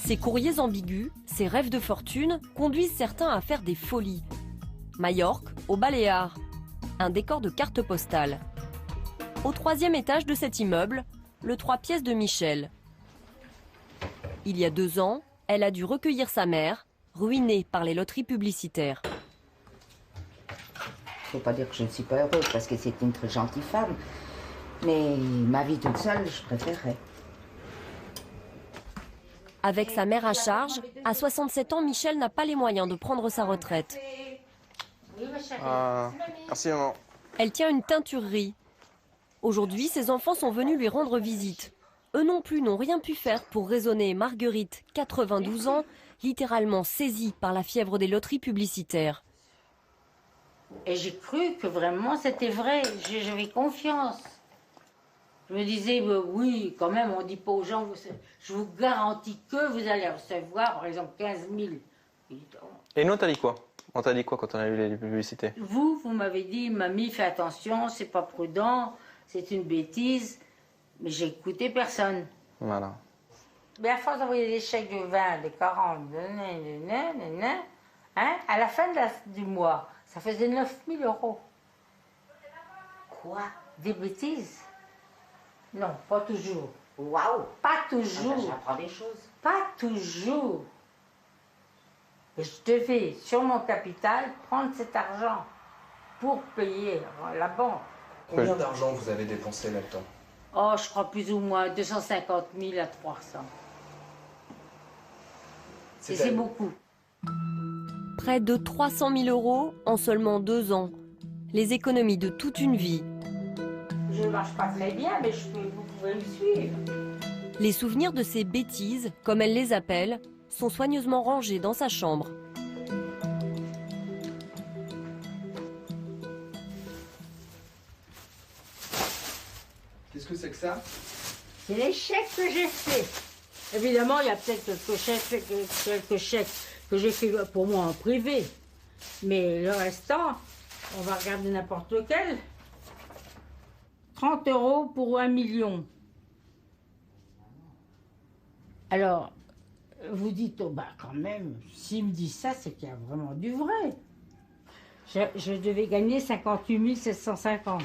Ces courriers ambigus, ces rêves de fortune conduisent certains à faire des folies. Majorque, aux Baléares, un décor de carte postale. Au 3e étage de cet immeuble, le 3 pièces de Michel. Il y a 2 ans, elle a dû recueillir sa mère, ruinée par les loteries publicitaires. Il ne faut pas dire que je ne suis pas heureuse parce que c'est une très gentille femme. Mais ma vie toute seule, je préférerais. Avec sa mère à charge, à 67 ans, Michel n'a pas les moyens de prendre sa retraite. Merci maman. Elle tient une teinturerie. Aujourd'hui, ses enfants sont venus lui rendre visite. Eux non plus n'ont rien pu faire pour raisonner Marguerite, 92 ans, littéralement saisie par la fièvre des loteries publicitaires. Et j'ai cru que vraiment c'était vrai, j'avais confiance. Je me disais, oui, quand même, on ne dit pas aux gens, je vous garantis que vous allez recevoir, par exemple, 15 000. Et nous, on t'a dit quoi? On t'a dit quoi quand on a eu les publicités? Vous m'avez dit, mamie, fais attention, c'est pas prudent, c'est une bêtise. Mais j'ai écouté personne. Voilà. Mais à force d'envoyer des chèques de 20, de 40, hein, à la fin du mois, ça faisait 9 000 €. Quoi? Des bêtises? Non, pas toujours. Waouh! Pas toujours. J'apprends des choses. Pas toujours. Et je devais, sur mon capital, prendre cet argent pour payer la banque. Combien d'argent vous avez dépensé là-dedans? Oh, je crois plus ou moins 250 000 à 300. Et c'est beaucoup. Près de 300 000 € en seulement 2 ans. Les économies de toute une vie. Je ne marche pas très bien, mais vous pouvez me suivre. Les souvenirs de ces bêtises, comme elle les appelle, sont soigneusement rangés dans sa chambre. Qu'est-ce que c'est que ça? C'est les chèques que j'ai faits. Évidemment, il y a peut-être quelques chèques que j'ai fait pour moi en privé. Mais le restant, on va regarder n'importe lequel. 30 € pour 1 million. Alors, vous dites, oh bah quand même, s'il me dit ça, c'est qu'il y a vraiment du vrai. Je devais gagner 58 750.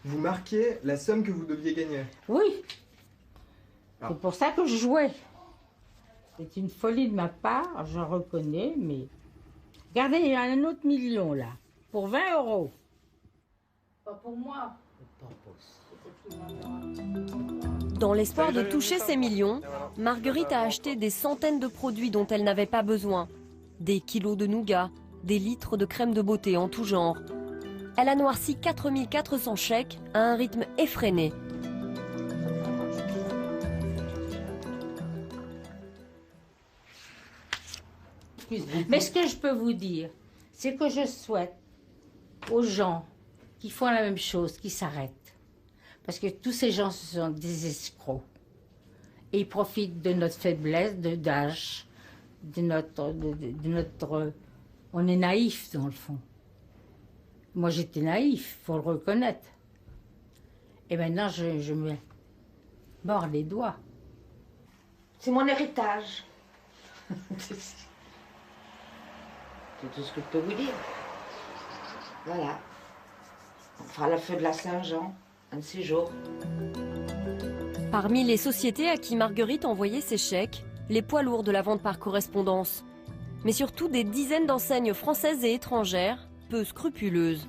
Vous marquez la somme que vous deviez gagner. Oui. Ah. C'est pour ça que je jouais. C'est une folie de ma part, je reconnais, mais... Regardez, il y a un autre million là, pour 20 €. Pas pour moi. Dans l'espoir de toucher ces millions, Marguerite a acheté des centaines de produits dont elle n'avait pas besoin. Des kilos de nougat, des litres de crème de beauté en tout genre. Elle a noirci 4 400 chèques à un rythme effréné. Mais ce que je peux vous dire, c'est que je souhaite aux gens qui font la même chose, qui s'arrêtent. Parce que tous ces gens, ce sont des escrocs. Et ils profitent de notre faiblesse, d'âge, de notre... On est naïf, dans le fond. Moi, j'étais naïf, il faut le reconnaître. Et maintenant, je me mords les doigts. C'est mon héritage. C'est tout ce que je peux vous dire. Voilà. On fera le feu de la Saint-Jean, un de ces jours. Parmi les sociétés à qui Marguerite envoyait ses chèques, les poids lourds de la vente par correspondance. Mais surtout des dizaines d'enseignes françaises et étrangères, peu scrupuleuses.